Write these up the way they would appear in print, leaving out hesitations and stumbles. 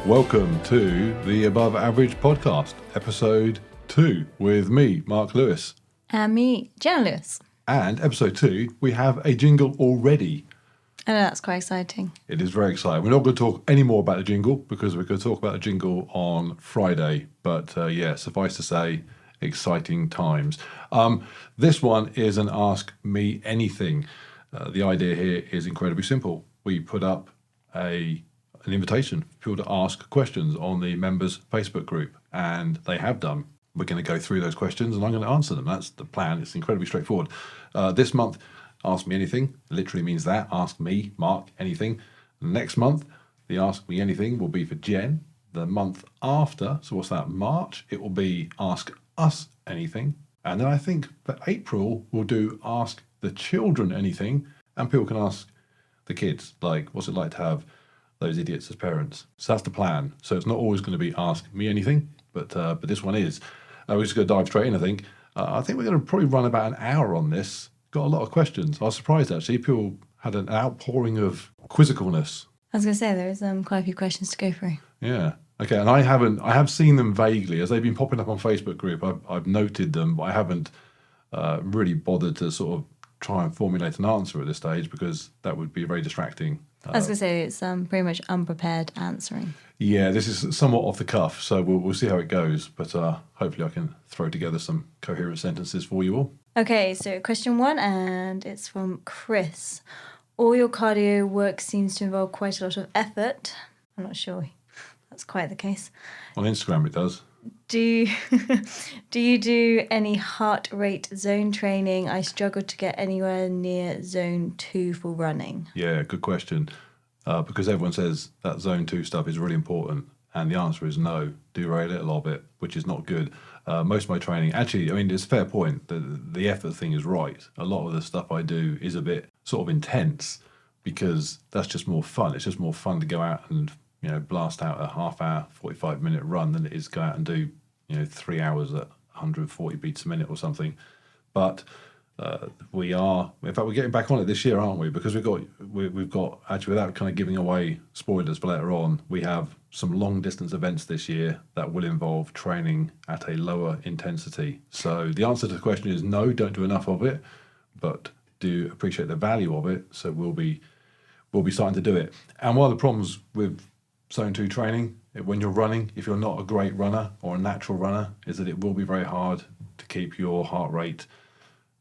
Welcome to the Above Average Podcast, episode 2, with me, Mark Lewis. And me, Jen Lewis. And episode 2, we have a jingle already. I know, that's quite exciting. It is very exciting. We're not going to talk any more about the jingle because we're going to talk about the jingle on Friday. But suffice to say, exciting times. This one is an Ask Me Anything. The idea here is incredibly simple. We put up an invitation for people to ask questions on the members' Facebook group, and they have done. We're going to go through those questions, and I'm going to answer them. That's the plan. It's incredibly straightforward. This month, Ask Me Anything literally means that. Ask me, Mark, anything. Next month, the Ask Me Anything will be for Jen. The month after, so what's that, March, it will be Ask Us Anything. And then I think for April, we'll do Ask the Children Anything, and people can ask the kids, like, what's it like to have those idiots as parents? So that's the plan. So it's not always going to be Ask Me Anything, but this one is. We're just going to dive straight in, I think. I think we're going to probably run about an hour on this. Got a lot of questions. I was surprised, actually. People had an outpouring of quizzicalness. I was going to say, there's quite a few questions to go through. Yeah. Okay, and I have seen them vaguely. As they've been popping up on Facebook group, I've noted them, but I haven't really bothered to sort of try and formulate an answer at this stage because that would be very distracting. I was going to say, it's pretty much unprepared answering. Yeah, this is somewhat off the cuff, so we'll see how it goes. But hopefully I can throw together some coherent sentences for you all. Okay, so question 1, and it's from Chris. All your cardio work seems to involve quite a lot of effort. I'm not sure that's quite the case. On Instagram it does. Do you do any heart rate zone training? I struggle to get anywhere near zone 2 for running. Yeah, good question. Because everyone says that zone 2 stuff is really important. And the answer is no, do very little of it, which is not good. Most of my training, actually, I mean, it's a fair point. The effort thing is right. A lot of the stuff I do is a bit sort of intense because that's just more fun. It's just more fun to go out and, blast out a half-hour, 45-minute run than it is go out and do, 3 hours at 140 beats a minute or something. But we're getting back on it this year, aren't we? Because we've got actually, without kind of giving away spoilers for later on, we have some long distance events this year that will involve training at a lower intensity. So the answer to the question is no, don't do enough of it, but do appreciate the value of it. So we'll be starting to do it. And one of the problems with Zone 2 training, when you're running, if you're not a great runner or a natural runner, is that it will be very hard to keep your heart rate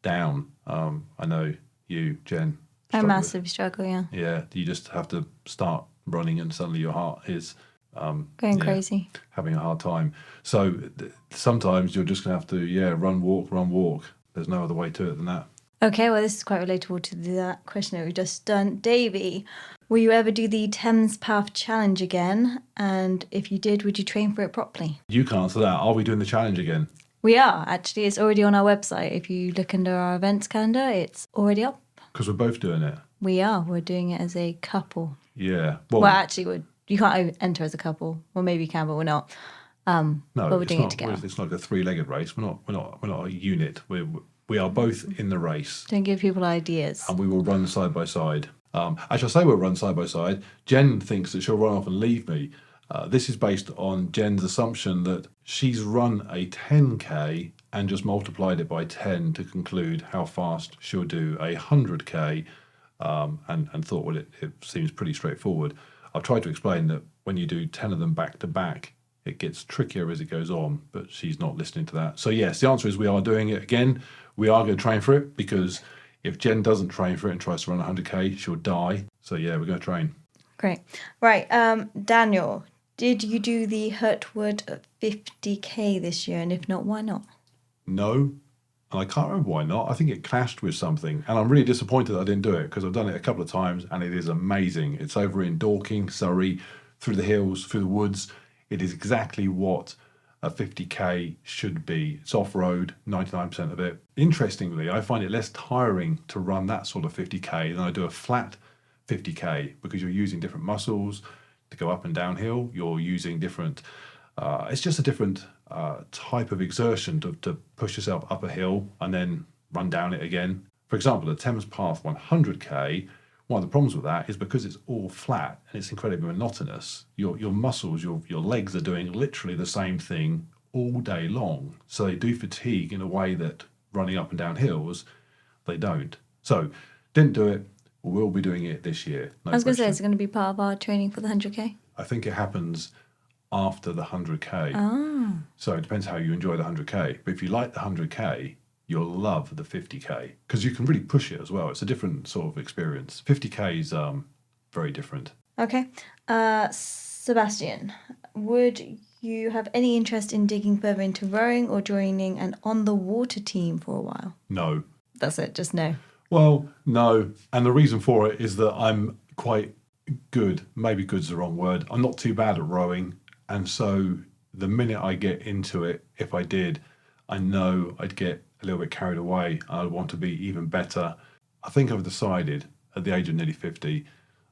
down. I know you, Jen. I massively struggle, yeah. Yeah, you just have to start running and suddenly your heart is going crazy, having a hard time. So sometimes you're just going to have to, run, walk. There's no other way to it than that. Okay, well, this is quite relatable to that question that we've just done. Davey, will you ever do the Thames Path Challenge again? And if you did, would you train for it properly? You can answer that. Are we doing the challenge again? We are, actually. It's already on our website. If you look under our events calendar, it's already up. Because we're both doing it. We are. We're doing it as a couple. Yeah. Well actually, you can't enter as a couple. Well, maybe you can, but we're not. No, but we're doing it together. It's not a 3-legged race. We're not a unit. We are both in the race. Don't give people ideas. And we will run side by side. I shall say we'll run side by side. Jen thinks that she'll run off and leave me. This is based on Jen's assumption that she's run a 10K and just multiplied it by 10 to conclude how fast she'll do a 100K and thought, well, it seems pretty straightforward. I've tried to explain that when you do 10 of them back to back, it gets trickier as it goes on, but she's not listening to that. So yes, the answer is we are doing it again. We are going to train for it because if Jen doesn't train for it and tries to run 100K, she'll die. So yeah, we're going to train. Great. Right, Daniel, did you do the Hurtwood 50K this year? And if not, why not? No, and I can't remember why not. I think it clashed with something, and I'm really disappointed that I didn't do it because I've done it a couple of times and it is amazing. It's over in Dorking, Surrey, through the hills, through the woods. It is exactly what a 50K should be. It's off-road, 99% of it. Interestingly, I find it less tiring to run that sort of 50K than I do a flat 50K because you're using different muscles to go up and downhill. You're using different, it's just a different type of exertion to push yourself up a hill and then run down it again. For example, the Thames Path 100K one of the problems with that is because it's all flat and it's incredibly monotonous, your muscles, your legs are doing literally the same thing all day long. So they do fatigue in a way that running up and down hills, they don't. So didn't do it. We'll be doing it this year. No I was going to say, question. it's going to be part of our training for the 100k. I think it happens after the 100k. Ah. So it depends how you enjoy the 100k. But if you like the 100k, you'll love the 50k because you can really push it as well. It's a different sort of experience. 50k is very different. Okay. Sebastian, would you have any interest in digging further into rowing or joining an on-the-water team for a while? No. That's it, just no. Well, no. And the reason for it is that I'm quite good. Maybe good's the wrong word. I'm not too bad at rowing. And so the minute I get into it, if I did, I know I'd get a little bit carried away. I'd want to be even better. I think I've decided at the age of nearly 50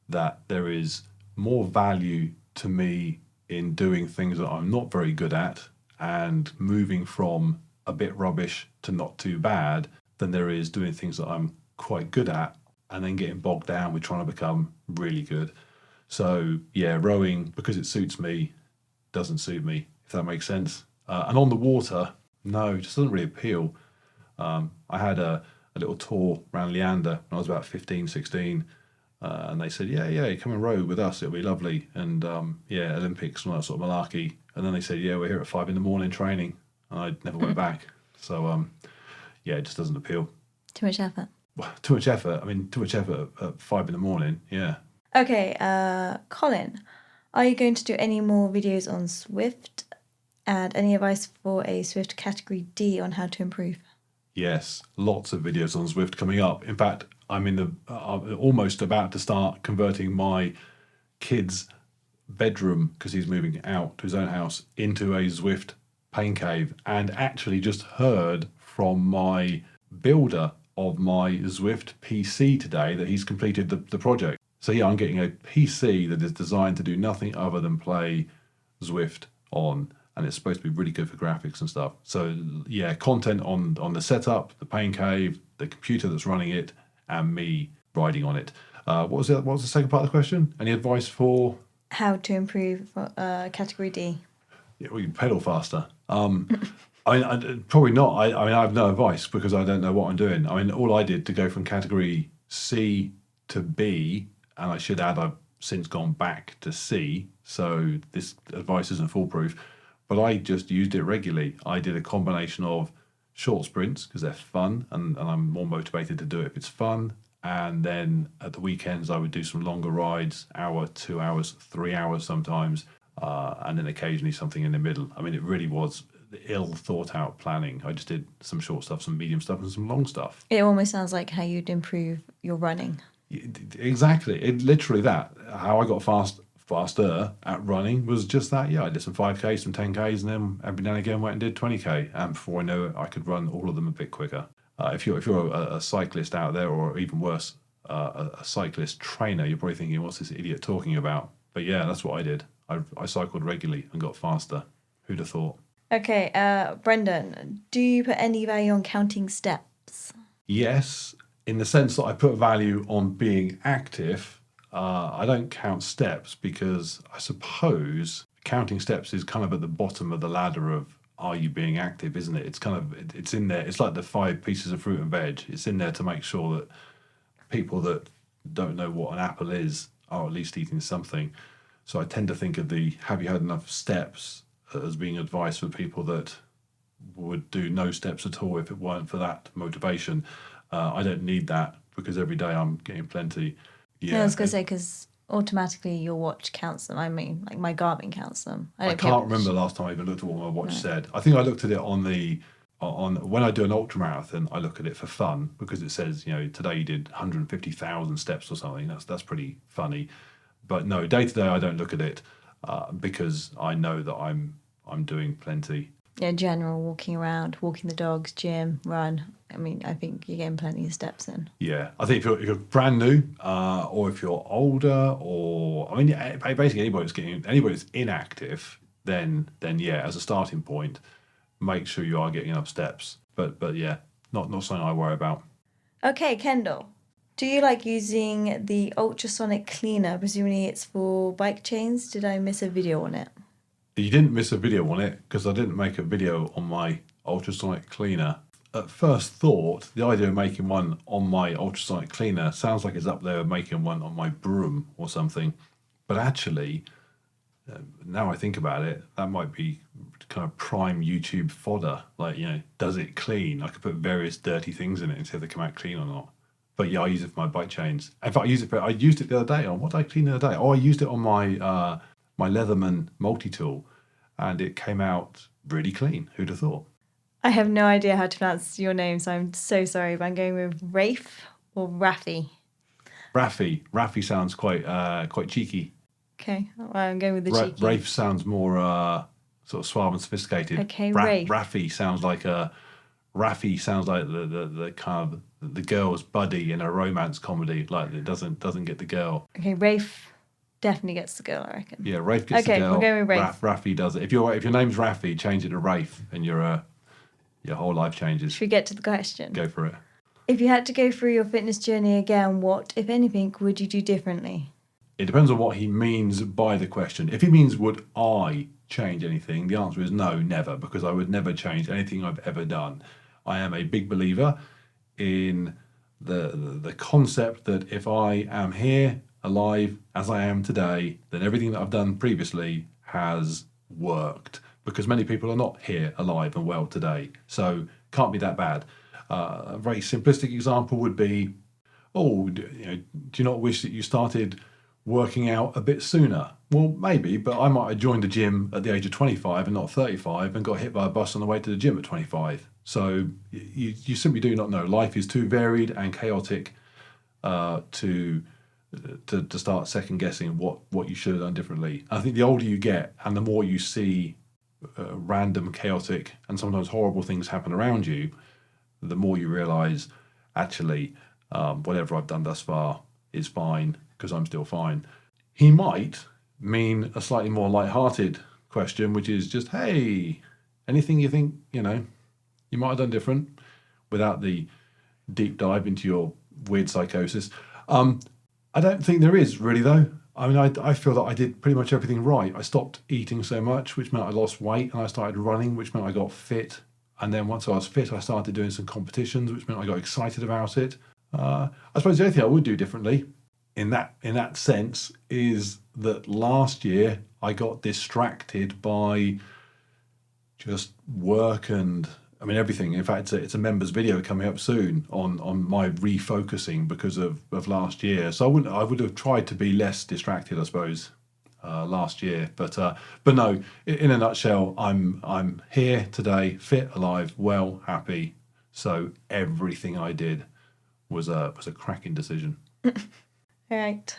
that there is more value to me in doing things that I'm not very good at and moving from a bit rubbish to not too bad than there is doing things that I'm quite good at and then getting bogged down with trying to become really good. So yeah, rowing, because it suits me, doesn't suit me, if that makes sense. And on the water, no, it just doesn't really appeal. I had a little tour around Leander when I was about 15, 16, and they said, yeah, come and row with us, it'll be lovely. And Olympics and all that sort of malarkey. And then they said, yeah, we're here at 5 a.m. training. And I never went back. So, it just doesn't appeal. Too much effort. Well, too much effort. I mean, too much effort at 5 a.m, yeah. Okay, Colin, are you going to do any more videos on Swift? And any advice for a Swift Category D on how to improve? Yes, lots of videos on Zwift coming up. In fact, I'm almost about to start converting my kid's bedroom, because he's moving out to his own house, into a Zwift pain cave, and actually just heard from my builder of my Zwift PC today that he's completed the project. So yeah, I'm getting a PC that is designed to do nothing other than play Zwift on, and it's supposed to be really good for graphics and stuff. So yeah, content on the setup, the pain cave, the computer that's running it, and me riding on it. What was the second part of the question? Any advice for how to improve Category D? Yeah, well, you pedal faster. I mean, probably not. I have no advice because I don't know what I'm doing. I mean, all I did to go from Category C to B, and I should add, I've since gone back to C, so this advice isn't foolproof, but I just used it regularly. I did a combination of short sprints because they're fun, and I'm more motivated to do it if it's fun. And then at the weekends, I would do some longer rides, hour, 2 hours, 3 hours sometimes, and then occasionally something in the middle. I mean, it really was ill thought out planning. I just did some short stuff, some medium stuff, and some long stuff. It almost sounds like how you'd improve your running. Exactly. It literally that. How I got faster at running was just that. Yeah, I did some 5Ks, some 10Ks, and then every now and again went and did 20K. And before I know it, I could run all of them a bit quicker. If you're a cyclist out there, or even worse, a cyclist trainer, you're probably thinking, what's this idiot talking about? But yeah, that's what I did. I cycled regularly and got faster. Who'd have thought? Okay, Brendan, do you put any value on counting steps? Yes, in the sense that I put value on being active. I don't count steps because I suppose counting steps is kind of at the bottom of the ladder of are you being active, isn't it? It's in there. It's like the 5 pieces of fruit and veg. It's in there to make sure that people that don't know what an apple is are at least eating something. So I tend to think of the have you had enough steps as being advice for people that would do no steps at all if it weren't for that motivation. I don't need that because every day I'm getting plenty. Yeah, I was going to say, because automatically your watch counts them. I mean, like my Garmin counts them. I can't remember the last time I even looked at what my watch said. I think I looked at it on when I do an ultra marathon, I look at it for fun because it says, today you did 150,000 steps or something. That's pretty funny. But no, day to day I don't look at it because I know that I'm doing plenty. Yeah, general walking around, walking the dogs, gym, run. I mean, I think you're getting plenty of steps in. Yeah, I think if you're brand new, or if you're older, or I mean, basically anybody that's inactive, then yeah, as a starting point, make sure you are getting enough steps. But yeah, not something I worry about. Okay, Kendall, Do you like using the ultrasonic cleaner? Presumably it's for bike chains. Did I miss a video on it? You didn't miss a video on it because I didn't make a video on my ultrasonic cleaner. At first thought, the idea of making one on my ultrasonic cleaner sounds like it's up there with making one on my broom or something. But actually, now I think about it, that might be kind of prime YouTube fodder. Like, does it clean? I could put various dirty things in it and see if they come out clean or not. But yeah, I use it for my bike chains. In fact, I used it the other day on, what did I clean the other day? Oh, I used it on my my Leatherman multi-tool, and it came out really clean. Who'd have thought? I have no idea how to pronounce your name, so I'm so sorry, but I'm going with Rafe or Raffy. Raffy sounds quite cheeky. Okay, well, I'm going with the cheeky. Rafe sounds more sort of suave and sophisticated. Okay, Rafe. Raffy sounds like the kind of the girl's buddy in a romance comedy. Like, it doesn't get the girl. Okay, Rafe definitely gets the girl, I reckon. Yeah, Rafe gets the girl. Okay, we're going with Rafe. Raffy does it. If your name's Raffy, change it to Rafe, and your whole life changes. Should we get to the question? Go for it. If you had to go through your fitness journey again, what, if anything, would you do differently? It depends on what he means by the question. If he means would I change anything, the answer is no, never, because I would never change anything I've ever done. I am a big believer in the concept that if I am here, alive, as I am today, then everything that I've done previously has worked, because many people are not here, alive and well today. So can't be that bad. A very simplistic example would be, do you not wish that you started working out a bit sooner? Well, maybe, but I might have joined the gym at the age of 25 and not 35 and got hit by a bus on the way to the gym at 25. So you simply do not know. Life is too varied and chaotic to start second guessing what you should have done differently. I think the older you get and the more you see random, chaotic, and sometimes horrible things happen around you, the more you realise, actually, whatever I've done thus far is fine because I'm still fine. He might mean a slightly more light-hearted question, which is just, hey, anything you think, you might have done different, without the deep dive into your weird psychosis. I don't think there is really, though. I mean, I feel that I did pretty much everything right. I stopped eating so much, which meant I lost weight, and I started running, which meant I got fit. And then once I was fit, I started doing some competitions, which meant I got excited about it. I suppose the only thing I would do differently in that sense is that last year I got distracted by just work and everything. In fact, it's a members video coming up soon on my refocusing because of last year. So I would have tried to be less distracted, I suppose, last year. But no, in a nutshell, I'm here today, fit, alive, well, happy. So everything I did was a cracking decision. All right,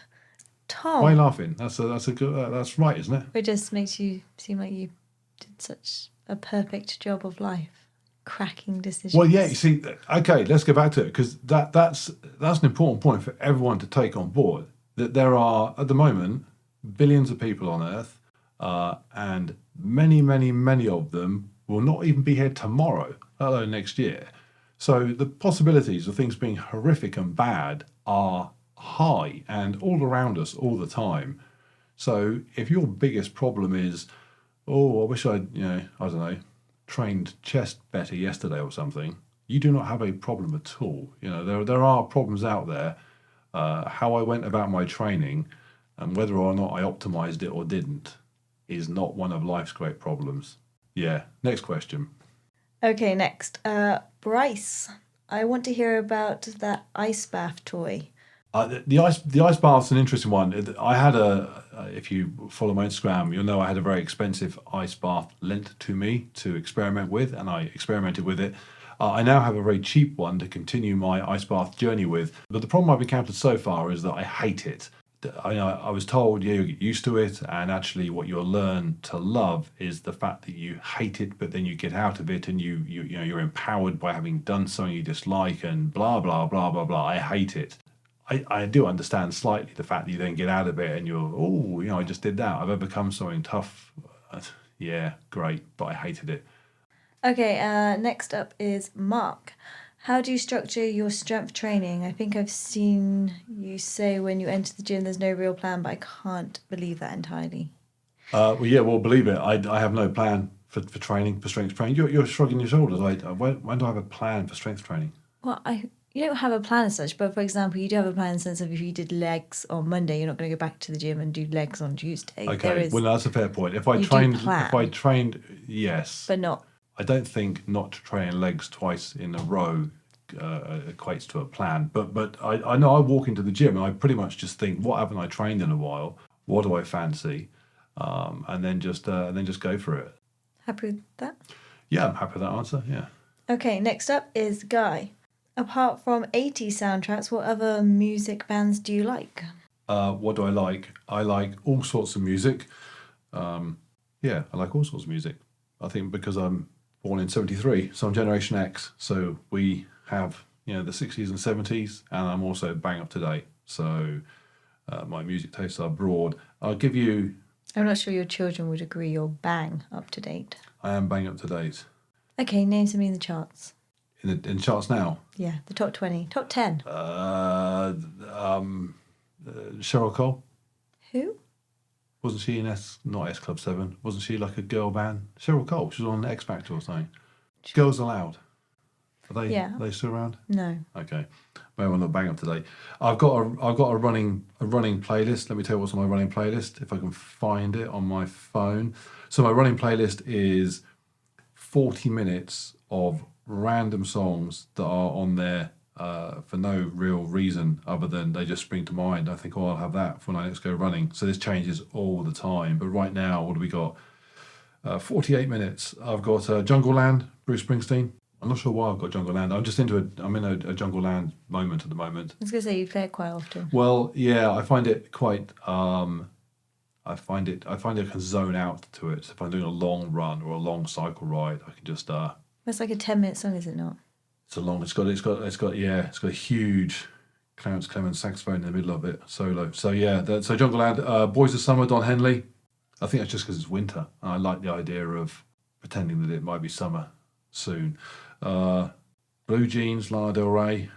Tom. Why are you laughing? That's a good. That's right, isn't it? It just makes you seem like you did such a perfect job of life. Cracking decisions. Well, yeah, you see, okay, let's go back to it, because that's an important point for everyone to take on board, that there are, at the moment, billions of people on Earth, and many, many, many of them will not even be here tomorrow, let alone next year. So the possibilities of things being horrific and bad are high and all around us all the time. So if your biggest problem is, I wish I'd, I don't know, trained chest better yesterday or something, you do not have a problem at all. There are problems out there. How I went about my training and whether or not I optimized it or didn't is not one of life's great problems. Yeah, next question. Okay, next. Bryce, I want to hear about that ice bath toy. The ice bath's an interesting one. I had if you follow my Instagram, you'll know I had a very expensive ice bath lent to me to experiment with, and I experimented with it. I now have a very cheap one to continue my ice bath journey with. But the problem I've encountered so far is that I hate it. I was told, you'll get used to it, and actually what you'll learn to love is the fact that you hate it, but then you get out of it and you're empowered by having done something you dislike and blah, blah, blah, blah, blah. I hate it. I do understand slightly the fact that you then get out of it and you're, I just did that. I've overcome something tough. Yeah, great, but I hated it. Okay, next up is Mark. How do you structure your strength training? I think I've seen you say when you enter the gym there's no real plan, but I can't believe that entirely. Well, believe it. I have no plan for training, for strength training. You're shrugging your shoulders. When do I have a plan for strength training? Well, you don't have a plan as such, but for example, you do have a plan in the sense of if you did legs on Monday, you're not going to go back to the gym and do legs on Tuesday. Okay, well, that's a fair point. If you do plan, yes, but not. I don't think not training legs twice in a row equates to a plan. But I know I walk into the gym and I pretty much just think, what haven't I trained in a while? What do I fancy? And then just go for it. Happy with that? Yeah, I'm happy with that answer. Yeah. Okay, next up is Guy. Apart from 80s soundtracks, what other music bands do you like? What do I like? I like all sorts of music. I like all sorts of music. I think because I'm born in 73, so I'm Generation X. So we have, the 60s and 70s, and I'm also bang up to date. So my music tastes are broad. I'll give you... I'm not sure your children would agree you're bang up to date. I am bang up to date. Okay, name something in the charts. In charts now? Yeah, the top 20. Top 10. Cheryl Cole. Who? Wasn't she in not S Club 7? Wasn't she like a girl band? Cheryl Cole. She was on X Factor or something. Girls Aloud. Are they still around? No. Okay. Maybe I'm not bang up to date. I've got a running playlist. Let me tell you what's on my running playlist, if I can find it on my phone. So my running playlist is 40 minutes of random songs that are on there for no real reason other than they just spring to mind. I think, I'll have that for when I next go running. So this changes all the time. But right now, what do we got? 48 minutes. I've got Jungle Land, Bruce Springsteen. I'm not sure why I've got Jungle Land. I'm in a Jungle Land moment at the moment. I was going to say you play it quite often. Well, yeah, I find it quite... I find it I can zone out to it. So if I'm doing a long run or a long cycle ride, I can just... It's like a 10-minute song, is it not? It's got a huge Clarence Clemens saxophone in the middle of it, solo. So yeah, so Jungle Land, Boys of Summer, Don Henley. I think that's just because it's winter, and I like the idea of pretending that it might be summer soon. Blue Jeans, Lana Del Rey.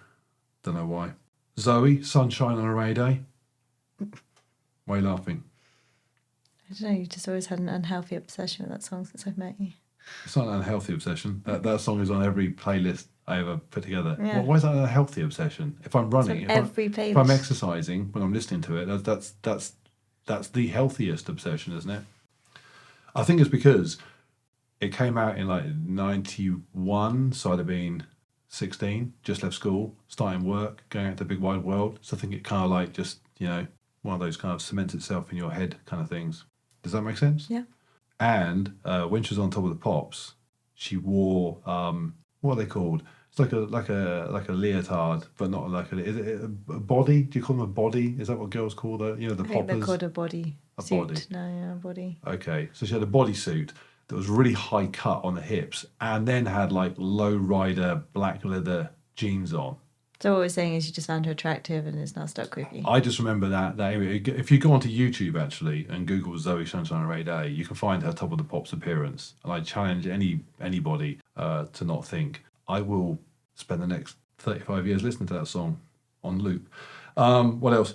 Don't know why. Zoe, Sunshine on a Rainy Day. Why are you laughing? I don't know. You just always had an unhealthy obsession with that song since I've met you. It's not an unhealthy obsession. That song is on every playlist I ever put together. Yeah. Why is that a healthy obsession? If I'm running, if I'm exercising, when I'm listening to it, that's the healthiest obsession, isn't it? I think it's because it came out in like 91, so I'd have been 16, just left school, starting work, going out to the big wide world. So I think it kind of like just, one of those kind of cements itself in your head kind of things. Does that make sense? Yeah. And when she was on Top of the Pops, she wore what are they called? It's like a leotard, but not like is it a body? Do you call them a body? Is that what girls call the I poppers? think they're called a body. A suit. body. No, yeah, a body. Okay, so she had a bodysuit that was really high cut on the hips, and then had like low rider black leather jeans on. So what we're saying is you just found her attractive and it's now stuck with you. I just remember that if you go onto YouTube actually and Google Zoe Sunshine on a Rainy Day, you can find her Top of the Pops appearance. And I challenge anybody to not think, I will spend the next 35 years listening to that song on loop. What else?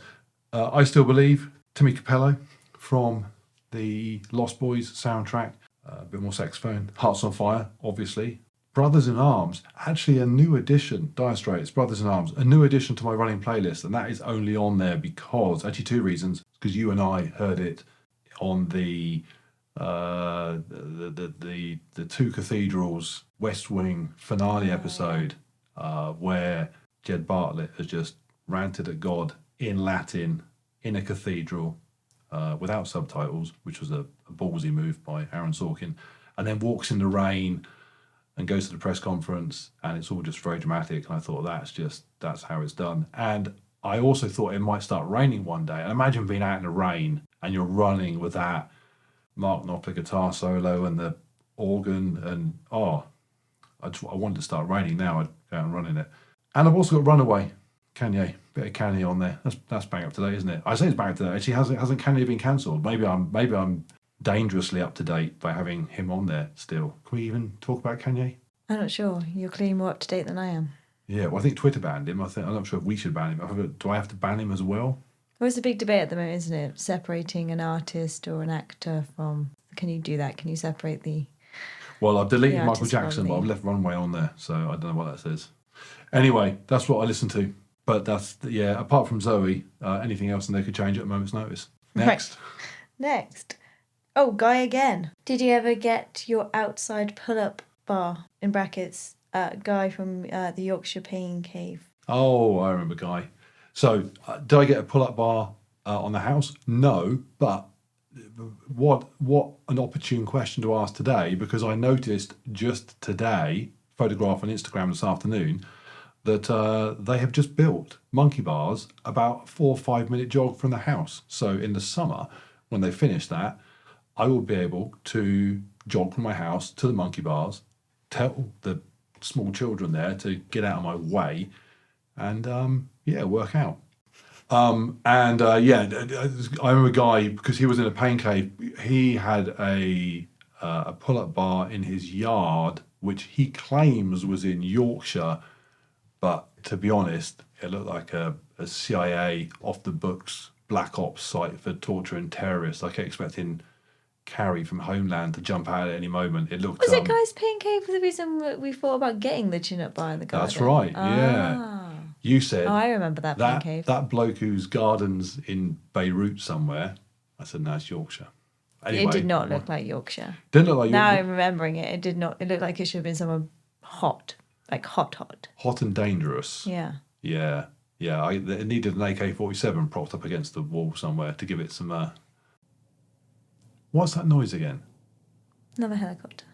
I Still Believe, Timmy Capello from the Lost Boys soundtrack. A bit more saxophone. Hearts on Fire, obviously. Brothers in Arms, actually a new addition. Dire Straits, Brothers in Arms, a new addition to my running playlist, and that is only on there because, actually two reasons, because you and I heard it on the Two Cathedrals West Wing finale episode, where Jed Bartlett has just ranted at God in Latin in a cathedral without subtitles, which was a ballsy move by Aaron Sorkin, and then walks in the rain and goes to the press conference, and it's all just very dramatic. And I thought that's how it's done. And I also thought it might start raining one day. And imagine being out in the rain and you're running with that Mark Knopfler guitar solo and the organ, and I wanted to start raining now. I'd go out and run in it. And I've also got Runaway, Kanye, bit of Kanye on there. That's bang up to date, isn't it? I say it's bang up to date. Actually, hasn't Kanye been cancelled? Maybe I'm dangerously up to date by having him on there still. Can we even talk about Kanye? I'm not sure. You're clearly more up to date than I am. Yeah, well, I think Twitter banned him. I'm not sure if we should ban him. Do I have to ban him as well? Well, it's a big debate at the moment, isn't it? Separating an artist or an actor from. Can you do that? Can you separate the Well, I've deleted Michael artist from Jackson, but the. I've left Runway on there, so I don't know what that says. Anyway, that's what I listen to. But yeah, apart from Zoe, anything else and they could change at a moment's notice. Next. Next. Oh, Guy again. Did you ever get your outside pull-up bar, in brackets, Guy from the Yorkshire Pain Cave? Oh, I remember Guy. So, did I get a pull-up bar on the house? No, but what an opportune question to ask today, because I noticed just today, photograph on Instagram this afternoon, that they have just built monkey bars about a 4 or 5 minute jog from the house. So in the summer, when they finish that, I will be able to jog from my house to the monkey bars, tell the small children there to get out of my way, and work out. I remember a guy, because he was in a pain cave. He had a pull-up bar in his yard, which he claims was in Yorkshire. But to be honest, it looked like a CIA off the books black ops site for torturing terrorists. I kept expecting Carrie from Homeland to jump out at any moment. It looked. Was it Guy's Pain Cave for the reason we thought about getting the chin-up bar in the garden? That's right. Yeah. You said. Oh, I remember that pain cave. That bloke whose garden's in Beirut somewhere. I said, no, it's Yorkshire. Anyway, it did not look like Yorkshire. Didn't look like Now Yorkshire. I'm remembering it. It did not. It looked like it should have been somewhere hot. Like hot. Hot and dangerous. Yeah. Yeah. Yeah. It needed an AK-47 propped up against the wall somewhere to give it some. What's that noise again? Another helicopter.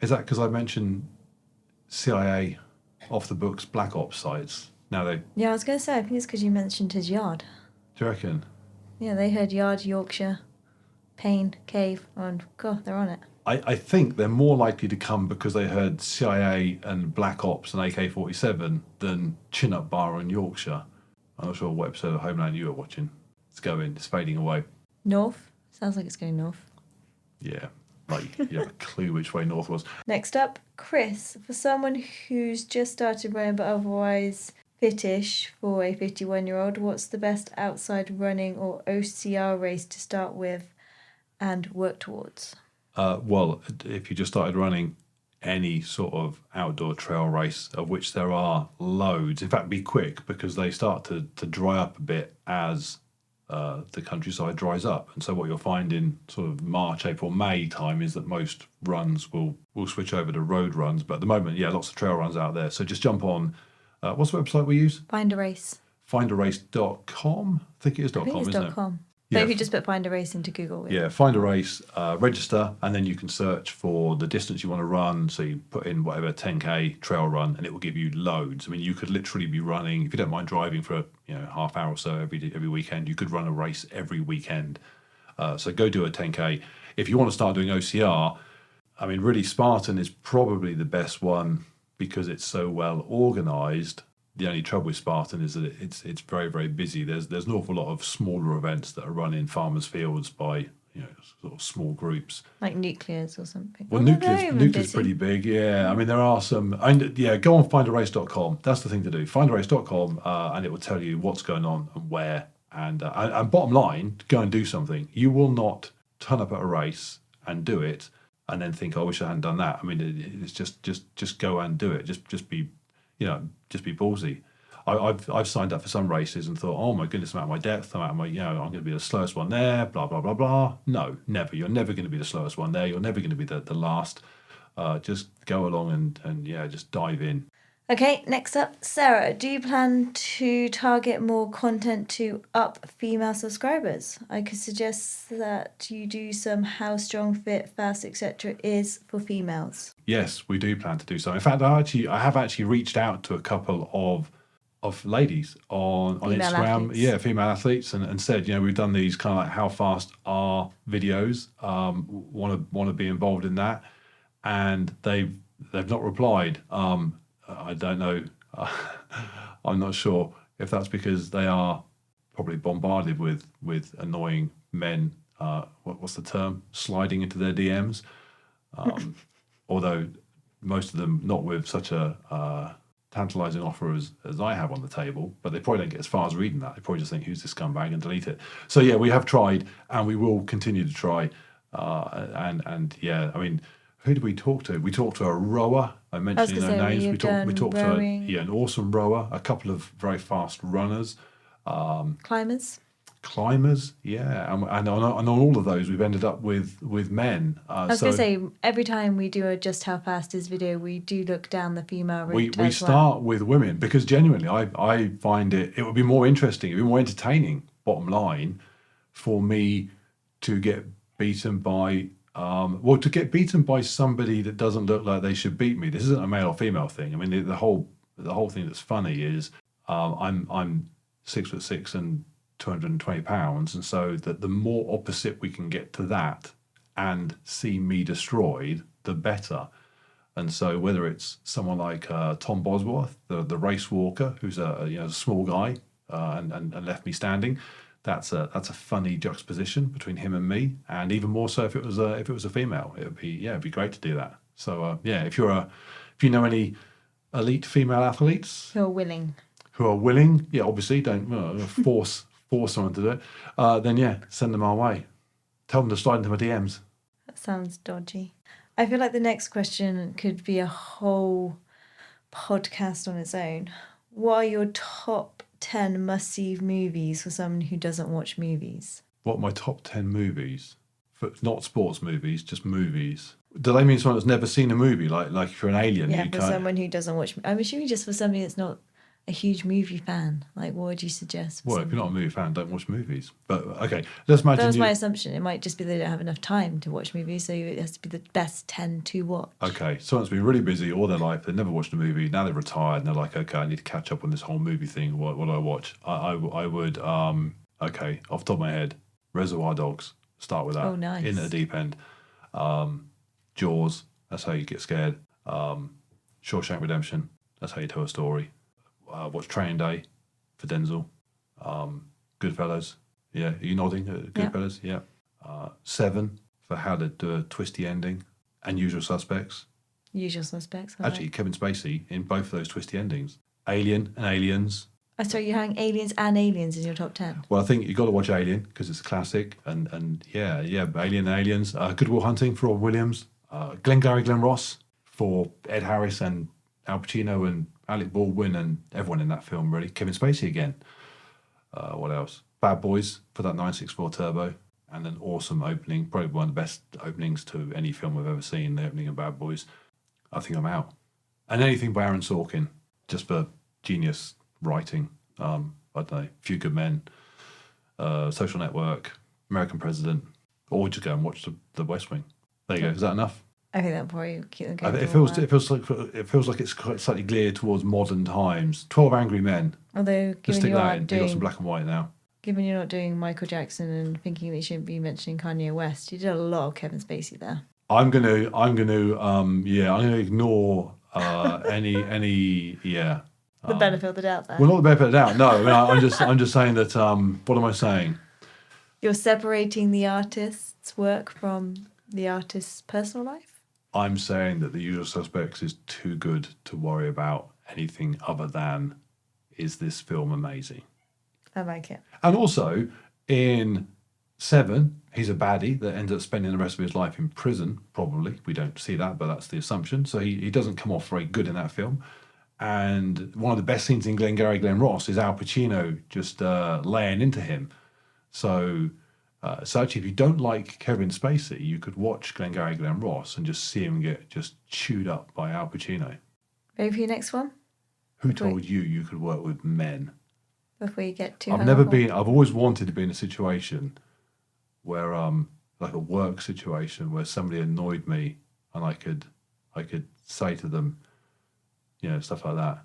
Is that because I mentioned CIA off the books black ops sites? Now they. Yeah, I was going to say, I think it's because you mentioned his yard. Do you reckon? Yeah, they heard yard, Yorkshire, Pain, Cave, and God, they're on it. I think they're more likely to come because they heard CIA and Black Ops and AK-47 than Chin Up Bar in Yorkshire. I'm not sure what episode of Homeland you were watching. It's going, it's fading away. North? Sounds like it's going north. Yeah, like you have a clue which way north was. Next up, Chris. For someone who's just started running but otherwise fittish for a 51-year-old, what's the best outside running or OCR race to start with and work towards? Well, if you just started running any sort of outdoor trail race, of which there are loads, in fact, be quick because they start to dry up a bit as the countryside dries up. And so what you'll find in sort of March, April, May time is that most runs will switch over to road runs. But at the moment, yeah, lots of trail runs out there. So just jump on, what's the website we use? Find a race. Findarace.com. I think it is .com, isn't it? .com. Yeah. But if you just put Find a Race into Google. Yeah, find a race, register, and then you can search for the distance you want to run. So you put in whatever 10K trail run, and it will give you loads. I mean, you could literally be running, if you don't mind driving for half hour or so every weekend, you could run a race every weekend. So go do a 10K. If you want to start doing OCR, I mean, really Spartan is probably the best one because it's so well organised. The only trouble with Spartan is that it's very, very busy. There's an awful lot of smaller events that are run in farmers' fields by sort of small groups. Like Nuclears or something. Well, Nuclear's pretty big, yeah. I mean, there are some. And yeah, go on findarace.com. That's the thing to do. Findarace.com, and it will tell you what's going on and where. And bottom line, go and do something. You will not turn up at a race and do it and then think, I wish I hadn't done that. I mean, it's just go and do it. Just be ballsy. I've signed up for some races and thought, oh my goodness, I'm out of my depth. I'm going to be the slowest one there. Blah blah blah blah. No, never. You're never going to be the slowest one there. You're never going to be the last. Just go along and just dive in. Okay, next up, Sarah. Do you plan to target more content to up female subscribers? I could suggest that you do some how strong, fit, fast, etc. is for females. Yes, we do plan to do so. In fact, I have actually reached out to a couple of ladies on Female Instagram, athletes. Female athletes, and said, we've done these kind of like how fast are videos. Want to be involved in that, and they've not replied. I don't know. I'm not sure if that's because they are probably bombarded with annoying men. What's the term? Sliding into their DMs. Although most of them not with such a tantalising offer as I have on the table, but they probably don't get as far as reading that. They probably just think, who's this scumbag, and delete it. So yeah, we have tried, and we will continue to try. And yeah, I mean, who did we talk to? We talked to a rower. I mentioned their names. We talked to an awesome rower, a couple of very fast runners, climbers, yeah, and on all of those, we've ended up with men. I was going to say, every time we do a Just How Fast Is video, we do look down the female route. We start with women because genuinely, I find it would be more interesting, it would be more entertaining, bottom line, for me to get beaten by to get beaten by somebody that doesn't look like they should beat me. This isn't a male or female thing. I mean, the whole thing that's funny is I'm 6'6" and 220 pounds, and so that the more opposite we can get to that and see me destroyed, the better. And so whether it's someone like Tom Bosworth, the race walker, who's a small guy and left me standing, that's a funny juxtaposition between him and me. And even more so if it was a female, it'd be great to do that. So if you know any elite female athletes who are willing, yeah, obviously don't force someone to do it, then yeah, send them our way. Tell them to slide into my DMs. That sounds dodgy. I feel like the next question could be a whole podcast on its own. What are your top 10 must-see movies for someone who doesn't watch movies? What, my top 10 movies? Not sports movies, just movies. Do they mean someone that's never seen a movie? Like if you're an alien? Yeah, for someone who doesn't watch... I'm assuming just for somebody that's not a huge movie fan. Like, what would you suggest? Well, if you're not a movie fan, don't watch movies. But, okay, let's imagine... That was my assumption. It might just be they don't have enough time to watch movies, so it has to be the best 10 to watch. Okay, someone's been really busy all their life, they've never watched a movie, now they're retired, and they're like, okay, I need to catch up on this whole movie thing. What do I watch? I would, okay, off the top of my head, Reservoir Dogs. Start with that. Oh, nice. In at the deep end. Jaws, that's how you get scared. Shawshank Redemption, that's how you tell a story. Watch Training Day for Denzel. Goodfellas. Yeah, are you nodding? Goodfellas, yeah. Seven for how to do a twisty ending. And Usual Suspects. Usual Suspects. Actually, Kevin Spacey in both of those twisty endings. Alien and Aliens. Sorry, you're having Aliens and Aliens in your top 10? Well, I think you've got to watch Alien because it's a classic. And yeah, Alien and Aliens. Good Will Hunting for Rob Williams. Glengarry Glen Ross for Ed Harris and Al Pacino and Alec Baldwin and everyone in that film, really. Kevin Spacey again. What else? Bad Boys for that 964 Turbo. And an awesome opening. Probably one of the best openings to any film I've ever seen, the opening of Bad Boys. I think I'm out. And anything by Aaron Sorkin, just for genius writing. I don't know, Few Good Men, Social Network, American President, or just go and watch the West Wing. There you go. Is that enough? I think that'll probably keep them going. It feels like it's quite slightly geared towards modern times. 12 Angry Men. Although, just stick that in. You got some black and white now. Given you're not doing Michael Jackson and thinking that you shouldn't be mentioning Kanye West, you did a lot of Kevin Spacey there. I'm gonna ignore any. The benefit of the doubt there. Well, not the benefit of the doubt. No, I mean, I'm just saying that. What am I saying? You're separating the artist's work from the artist's personal life? I'm saying that The Usual Suspects is too good to worry about anything other than, is this film amazing? I like it. And also, in Seven, he's a baddie that ends up spending the rest of his life in prison, probably. We don't see that, but that's the assumption. So he doesn't come off very good in that film. And one of the best scenes in Glengarry Glen Ross is Al Pacino just laying into him. So actually, if you don't like Kevin Spacey, you could watch Glengarry Glen Ross and just see him get just chewed up by Al Pacino. Ready for your next one? Who told you could work with men? Before you get too I've always wanted to be in a situation where, like a work situation where somebody annoyed me and I could say to them, stuff like that.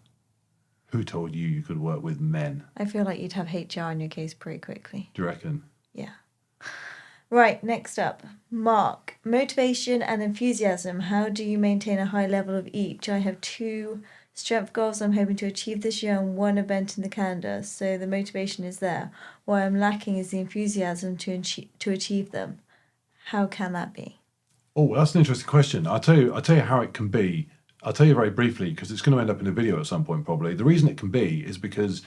Who told you could work with men? I feel like you'd have HR in your case pretty quickly. Do you reckon? Yeah. Right, next up. Mark, motivation and enthusiasm. How do you maintain a high level of each? I have 2 strength goals I'm hoping to achieve this year and 1 event in the calendar, so the motivation is there. What I'm lacking is the enthusiasm to achieve them. How can that be? Oh, that's an interesting question. I'll tell you how it can be. I'll tell you very briefly because it's going to end up in a video at some point probably. The reason it can be is because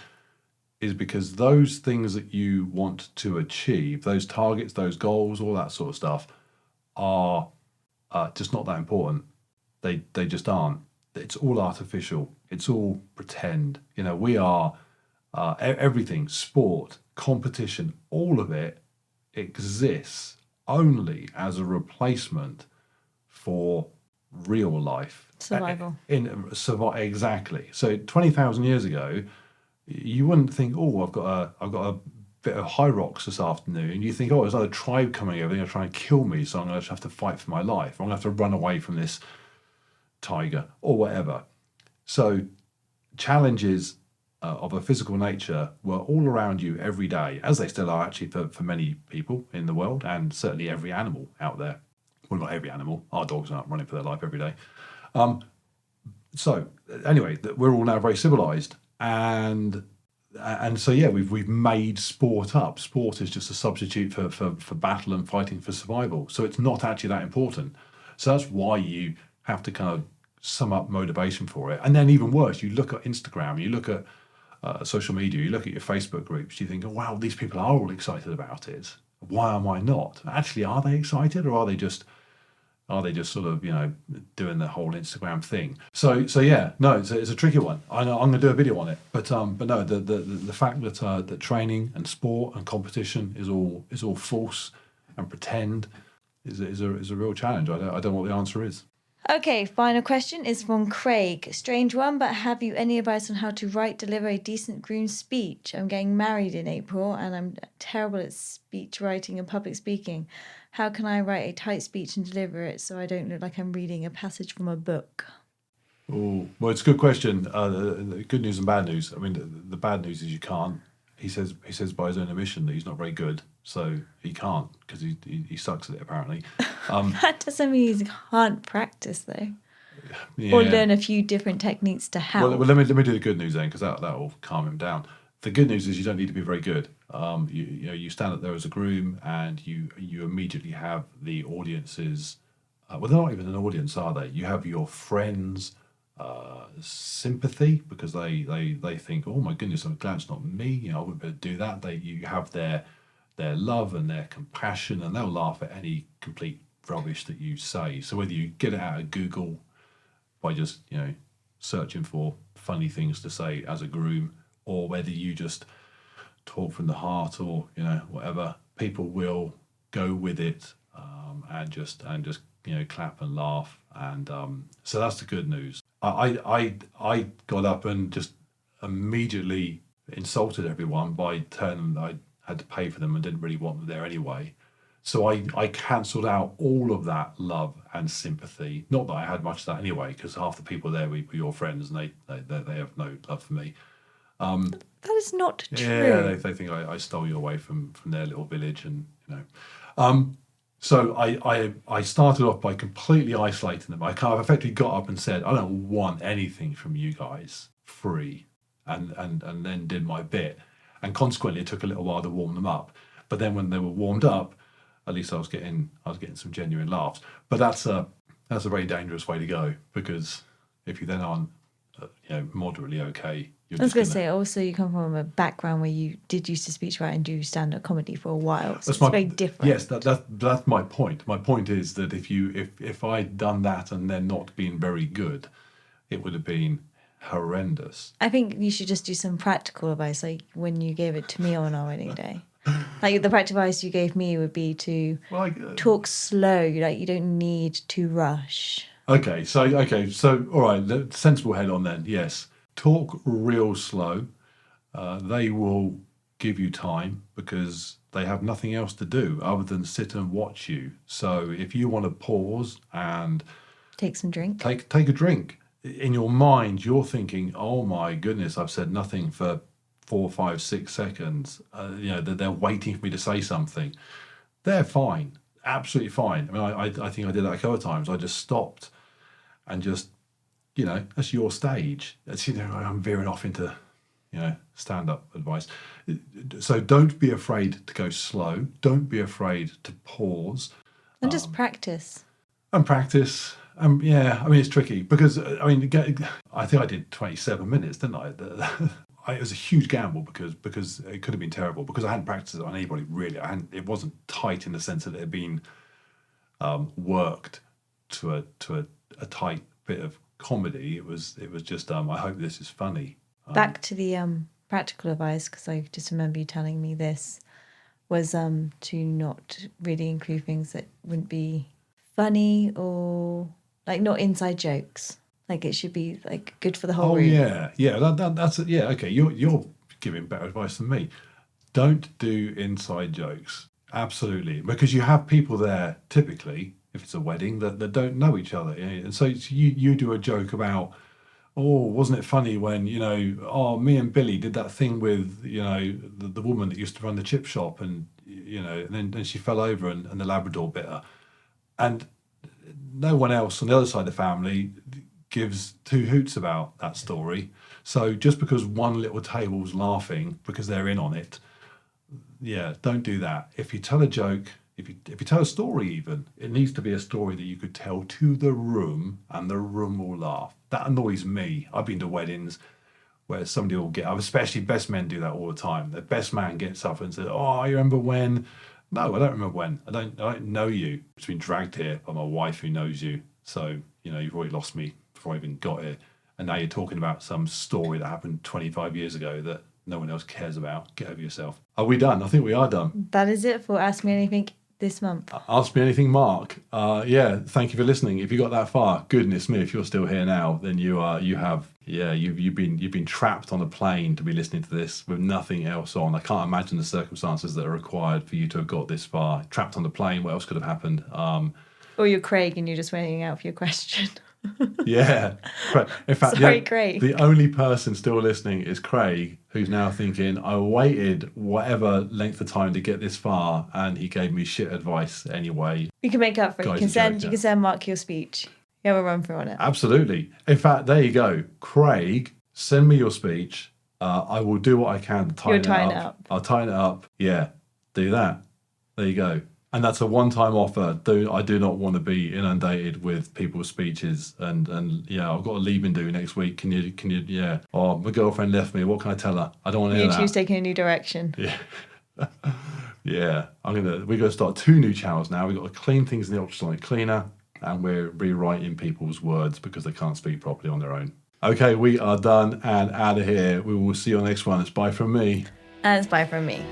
those things that you want to achieve, those targets, those goals, all that sort of stuff, are just not that important. They just aren't. It's all artificial. It's all pretend. We are everything, sport, competition, all of it exists only as a replacement for real life. Survival. Exactly. So 20,000 years ago, you wouldn't think, oh, I've got a bit of high rocks this afternoon. You think, oh, there's another tribe coming over. They're going to try and kill me, so I'm going to have to fight for my life. I'm going to have to run away from this tiger or whatever. So challenges of a physical nature were all around you every day, as they still are actually for many people in the world, and certainly every animal out there. Well, not every animal. Our dogs aren't running for their life every day. So anyway, we're all now very civilized, and so yeah, we've made sport up. Sport is just a substitute for battle and fighting for survival. So it's not actually that important. So that's why you have to kind of sum up motivation for it. And then even worse, you look at Instagram, you look at social media, you look at your Facebook groups, you think, oh wow, these people are all excited about it. Why am I not? Actually, are they excited, or are they just sort of doing the whole Instagram thing? So yeah, no, it's a tricky one. I'm going to do a video on it, but no, the fact that training and sport and competition is all false and pretend is a real challenge. I don't know what the answer is. Okay, final question is from Craig. Strange one, but have you any advice on how to deliver a decent groom speech? I'm getting married in April and I'm terrible at speech writing and public speaking. How can I write a tight speech and deliver it so I don't look like I'm reading a passage from a book? Oh, well, it's a good question. The good news and bad news. I mean, the bad news is you can't. He says by his own admission that he's not very good, so he can't because he sucks at it apparently. That doesn't mean he can't practice though, Yeah. or learn a few different techniques to help. Well, let me do the good news then, because that will calm him down. The good news is you don't need to be very good. You stand up there as a groom, and you immediately have the audiences. Well, they're not even an audience, are they? You have your friends' sympathy because they think, oh my goodness, I'm glad it's not me. I wouldn't be able to do that. You have their love and their compassion, and they'll laugh at any complete rubbish that you say. So whether you get it out of Google by just searching for funny things to say as a groom, or whether you just talk from the heart, or whatever, people will go with it, and just clap and laugh, and so that's the good news. I got up and just immediately insulted everyone by telling them that I had to pay for them and didn't really want them there anyway. So I cancelled out all of that love and sympathy. Not that I had much of that anyway, because half the people there were your friends, and they have no love for me. That is not true. Yeah, they think I stole you away from their little village, and So I started off by completely isolating them. I kind of effectively got up and said, I don't want anything from you guys, free, and then did my bit. And consequently, it took a little while to warm them up. But then when they were warmed up, at least I was getting some genuine laughs. But that's a very dangerous way to go, because if you then aren't moderately okay, you're I was going to say, also you come from a background where you did used to speechwrite and do stand-up comedy for a while, so it's very different. Yes, that's my point. My point is that if I'd done that and then not been very good, it would have been horrendous. I think you should just do some practical advice, like when you gave it to me on our wedding day. Like the practical advice you gave me would be to talk slow. Like you don't need to rush. Okay, so all right, the sensible head on then. Yes, talk real slow. They will give you time because they have nothing else to do other than sit and watch you. So if you want to pause and take some drink, take a drink. In your mind, you're thinking, "Oh my goodness, I've said nothing for 4, 5, 6 seconds. That they're waiting for me to say something." They're fine, absolutely fine. I mean, I think I did that a couple of times. I just stopped and just, that's your stage. That's, I'm veering off into, stand-up advice. So don't be afraid to go slow. Don't be afraid to pause. and just practice. And practice. Yeah, I mean, it's tricky because, I think I did 27 minutes, didn't I? It was a huge gamble because it could have been terrible because I hadn't practiced it on anybody really. It wasn't tight in the sense that it had been worked to a tight bit of comedy. It was just I hope this is funny. Back to the practical advice, because I just remember you telling me this, was to not really include things that wouldn't be funny or like not inside jokes. Like it should be like good for the whole room. That's it. Yeah, okay. You're giving better advice than me. Don't do inside jokes. Absolutely, because you have people there typically, if it's a wedding, that don't know each other, and so you do a joke about, oh, wasn't it funny when me and Billy did that thing with the woman that used to run the chip shop, and and then she fell over and the Labrador bit her, and no one else on the other side of the family gives two hoots about that story. So just because one little table's laughing because they're in on it, don't do that. If you tell a joke, if you tell a story even, it needs to be a story that you could tell to the room and the room will laugh. That annoys me. I've been to weddings where somebody will get up, especially best men do that all the time. The best man gets up and says, "Oh, you remember when?" No, I don't remember when. I don't know you. It's been dragged here by my wife who knows you. So, you've already lost me before I even got here. And now you're talking about some story that happened 25 years ago that no one else cares about. Get over yourself. Are we done? I think we are done. That is it for Ask Me Anything this month. Ask Me Anything, Mark. Thank you for listening. If you got that far, goodness me, if you're still here now, then you've been trapped on a plane to be listening to this with nothing else on. I can't imagine the circumstances that are required for you to have got this far. Trapped on the plane, what else could have happened? Or you're Craig and you're just waiting out for your question. Yeah. In fact, Sorry, Craig. The only person still listening is Craig, who's now thinking, I waited whatever length of time to get this far, and he gave me shit advice anyway. You can make up for it. You can send Mark your speech. You have a run through on it. Absolutely. In fact, there you go. Craig, send me your speech. I will do what I can to tighten it up. I'll tighten it up. Yeah, do that. There you go. And that's a one-time offer. I do not want to be inundated with people's speeches. And I've got a leaving do next week. Can you? Yeah. Oh, my girlfriend left me. What can I tell her? I don't want to hear that. YouTube's taking a new direction. Yeah. Yeah. We're going to start 2 new channels now. We've got to clean things in the ultrasonic cleaner, and we're rewriting people's words because they can't speak properly on their own. Okay, we are done and out of here. We will see you on the next one. It's bye from me. And it's bye from me.